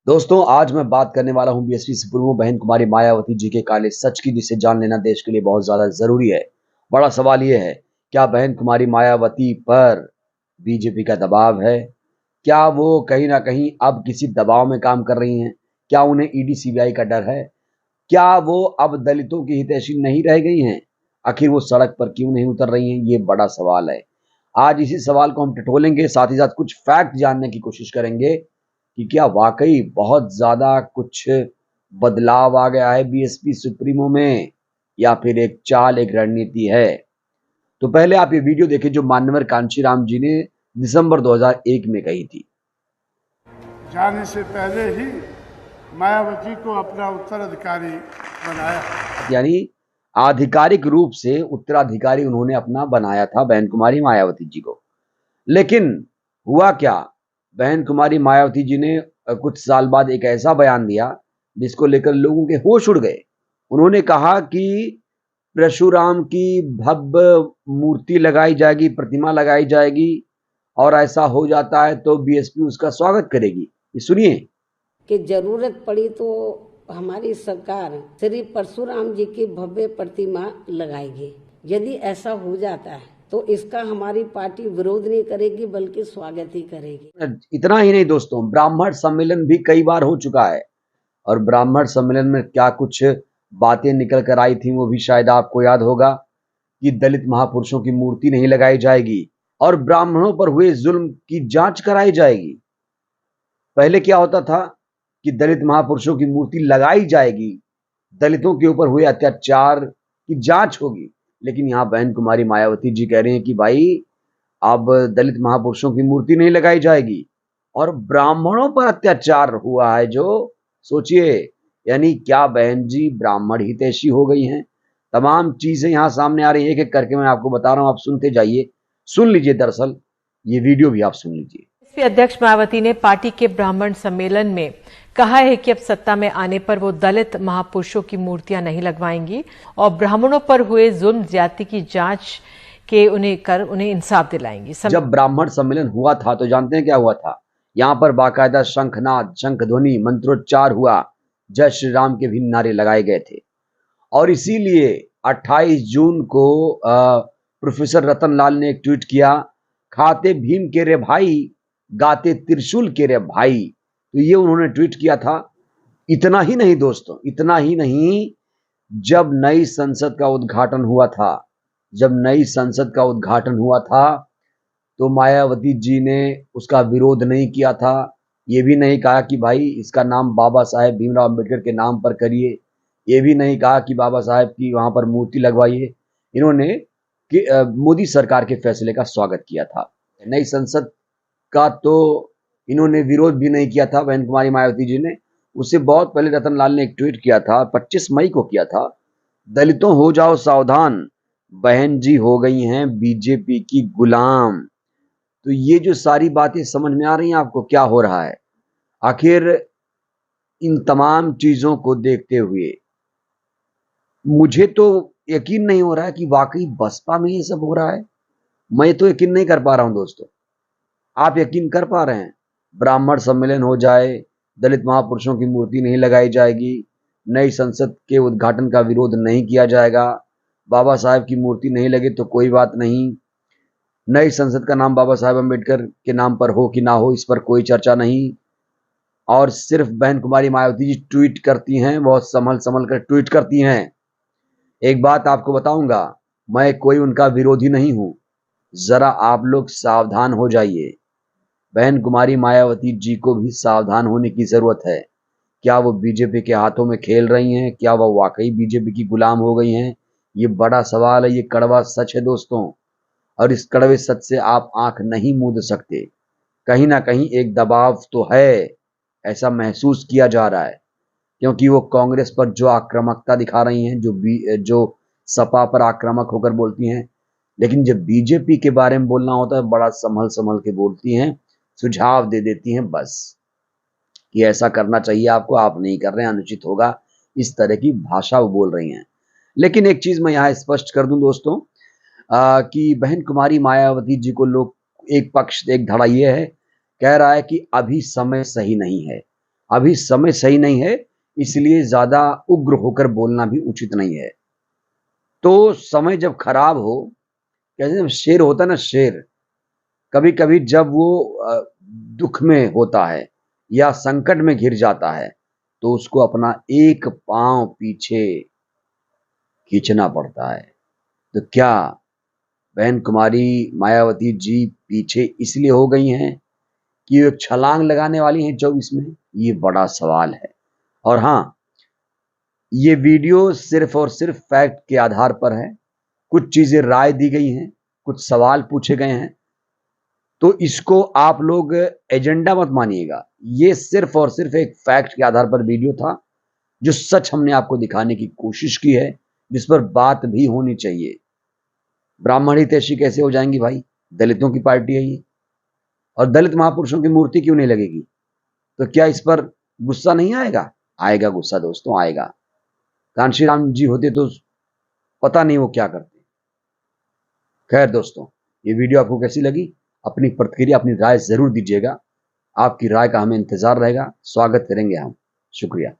दोस्तों, आज मैं बात करने वाला हूं बीएसपी सुप्रीमो बहन कुमारी मायावती जी के काले सच की, जिसे जान लेना देश के लिए बहुत ज्यादा जरूरी है। बड़ा सवाल यह है, क्या बहन कुमारी मायावती पर बीजेपी का दबाव है? क्या वो कहीं ना कहीं अब किसी दबाव में काम कर रही हैं? क्या उन्हें ईडी सीबीआई का डर है? क्या वो अब दलितों की हितैषी नहीं रह गई हैं? आखिर वो सड़क पर क्यों नहीं उतर रही हैं? ये बड़ा सवाल है। आज इसी सवाल को हम टटोलेंगे, साथ ही साथ कुछ फैक्ट जानने की कोशिश करेंगे कि क्या वाकई बहुत ज़्यादा कुछ बदलाव आ गया है बीएसपी सुप्रीमो में, या फिर एक चाल, एक रणनीति है। तो पहले आप ये वीडियो देखिए जो मान्यवर कांशीराम जी ने दिसंबर 2001 में कही थी। जाने से पहले ही मायावती को अपना उत्तराधिकारी बनाया, यानी आधिकारिक रूप से उत्तराधिकारी उन्होंने अपना बनाया था बहन कुमारी मायावती जी को। लेकिन हुआ क्या, बहन कुमारी मायावती जी ने कुछ साल बाद एक ऐसा बयान दिया जिसको लेकर लोगों के होश उड़ गए। उन्होंने कहा कि परशुराम की भव्य मूर्ति लगाई जाएगी, प्रतिमा लगाई जाएगी, और ऐसा हो जाता है तो बीएसपी उसका स्वागत करेगी। ये सुनिए कि जरूरत पड़ी तो हमारी सरकार श्री परशुराम जी की भव्य प्रतिमा लगाएगी। यदि ऐसा हो जाता है तो इसका हमारी पार्टी विरोध नहीं करेगी बल्कि स्वागत ही करेगी। इतना ही नहीं दोस्तों, ब्राह्मण सम्मेलन भी कई बार हो चुका है, और ब्राह्मण सम्मेलन में क्या कुछ बातें निकल कर आई थी वो भी शायद आपको याद होगा कि दलित महापुरुषों की मूर्ति नहीं लगाई जाएगी और ब्राह्मणों पर हुए जुल्म की जांच कराई जाएगी। पहले क्या होता था कि दलित महापुरुषों की मूर्ति लगाई जाएगी, दलितों के ऊपर हुए अत्याचार की जांच होगी। लेकिन यहाँ बहन कुमारी मायावती जी कह रही हैं कि भाई अब दलित महापुरुषों की मूर्ति नहीं लगाई जाएगी, और ब्राह्मणों पर अत्याचार हुआ है जो, सोचिए, यानी क्या बहन जी ब्राह्मण हितैषी हो गई हैं? तमाम चीजें यहाँ सामने आ रही हैं, एक एक करके मैं आपको बता रहा हूँ, आप सुनते जाइए, सुन लीजिए, दरअसल ये वीडियो भी आप सुन लीजिए। बीएसपी अध्यक्ष मायावती ने पार्टी के ब्राह्मण सम्मेलन में कहा है कि अब सत्ता में आने पर वो दलित महापुरुषों की मूर्तियां नहीं लगवाएंगी और ब्राह्मणों पर हुए जुल्म ज्यादती की जांच के उन्हें इंसाफ दिलाएंगी। जब ब्राह्मण सम्मेलन हुआ था तो जानते हैं क्या हुआ था? यहाँ पर बाकायदा शंखनाद, शंख ध्वनि, मंत्रोच्चार हुआ, जय श्री राम के भी नारे लगाए गए थे। और इसीलिए 28 जून को प्रोफेसर रतन लाल ने एक ट्वीट किया, खाते भीम के रे भाई, गाते त्रिशूल के रे भाई। तो ये उन्होंने ट्वीट किया था। इतना ही नहीं दोस्तों, इतना ही नहीं, जब नई संसद का उद्घाटन हुआ था, तो मायावती जी ने उसका विरोध नहीं किया था। ये भी नहीं कहा कि भाई इसका नाम बाबा साहेब भीमराव अम्बेडकर के नाम पर करिए, ये भी नहीं कहा कि बाबा साहेब की वहां पर मूर्ति लगवाइए। इन्होंने मोदी सरकार के फैसले का स्वागत किया था। नई संसद का तो इन्होंने विरोध भी नहीं किया था बहन कुमारी मायावती जी ने। उससे बहुत पहले रतन लाल ने एक ट्वीट किया था, 25 मई को किया था, दलितों हो जाओ सावधान, बहन जी हो गई हैं बीजेपी की गुलाम। तो ये जो सारी बातें समझ में आ रही हैं आपको, क्या हो रहा है? आखिर इन तमाम चीजों को देखते हुए मुझे तो यकीन नहीं हो रहा है कि वाकई बसपा में ये सब हो रहा है। मैं तो यकीन नहीं कर पा रहा हूं दोस्तों। आप यकीन कर पा रहे हैं? ब्राह्मण सम्मेलन हो जाए, दलित महापुरुषों की मूर्ति नहीं लगाई जाएगी, नई संसद के उद्घाटन का विरोध नहीं किया जाएगा, बाबा साहेब की मूर्ति नहीं लगे तो कोई बात नहीं, नई संसद का नाम बाबा साहेब अम्बेडकर के नाम पर हो कि ना हो इस पर कोई चर्चा नहीं, और सिर्फ बहन कुमारी मायावती जी ट्वीट करती हैं, बहुत संभल संभल कर ट्वीट करती हैं। एक बात आपको बताऊंगा, मैं कोई उनका विरोधी नहीं हूं, जरा आप लोग सावधान हो जाइए। बहन कुमारी मायावती जी को भी सावधान होने की जरूरत है। क्या वो बीजेपी के हाथों में खेल रही हैं? क्या वो वाकई बीजेपी की गुलाम हो गई हैं? ये बड़ा सवाल है, ये कड़वा सच है दोस्तों, और इस कड़वे सच से आप आंख नहीं मूंद सकते। कहीं ना कहीं एक दबाव तो है, ऐसा महसूस किया जा रहा है, क्योंकि वो कांग्रेस पर जो आक्रामकता दिखा रही हैं, जो सपा पर आक्रामक होकर बोलती हैं, लेकिन जब बीजेपी के बारे में बोलना होता है बड़ा संभल संभल के बोलती हैं, सुझाव दे देती हैं बस कि ऐसा करना चाहिए आपको, आप नहीं कर रहे हैं, अनुचित होगा, इस तरह की भाषा वो बोल रही हैं। लेकिन एक चीज मैं यहाँ स्पष्ट कर दूं दोस्तों, कि बहन कुमारी मायावती जी को लोग, एक पक्ष, एक धड़ा ये है, कह रहा है कि अभी समय सही नहीं है। अभी समय सही नहीं है, इसलिए ज्यादा उग्र होकर बोलना भी उचित नहीं है। तो समय जब खराब हो, कहते हैं शेर होता है ना, शेर कभी कभी जब वो दुख में होता है या संकट में घिर जाता है तो उसको अपना एक पांव पीछे खींचना पड़ता है। तो क्या बहन कुमारी मायावती जी पीछे इसलिए हो गई हैं कि वो एक छलांग लगाने वाली हैं 24 में? ये बड़ा सवाल है। और हाँ, ये वीडियो सिर्फ और सिर्फ फैक्ट के आधार पर है। कुछ चीजें राय दी गई हैं, कुछ सवाल पूछे गए हैं, तो इसको आप लोग एजेंडा मत मानिएगा। ये सिर्फ और सिर्फ एक फैक्ट के आधार पर वीडियो था, जो सच हमने आपको दिखाने की कोशिश की है, जिस पर बात भी होनी चाहिए। ब्राह्मण हितैषी कैसे हो जाएंगी भाई? दलितों की पार्टी है ये, और दलित महापुरुषों की मूर्ति क्यों नहीं लगेगी? तो क्या इस पर गुस्सा नहीं आएगा? आएगा गुस्सा दोस्तों, आएगा। कांशीराम जी होते तो पता नहीं वो क्या करते। खैर दोस्तों, ये वीडियो आपको कैसी लगी? अपनी प्रतिक्रिया, अपनी राय जरूर दीजिएगा। आपकी राय का हमें इंतजार रहेगा, स्वागत करेंगे हम। शुक्रिया।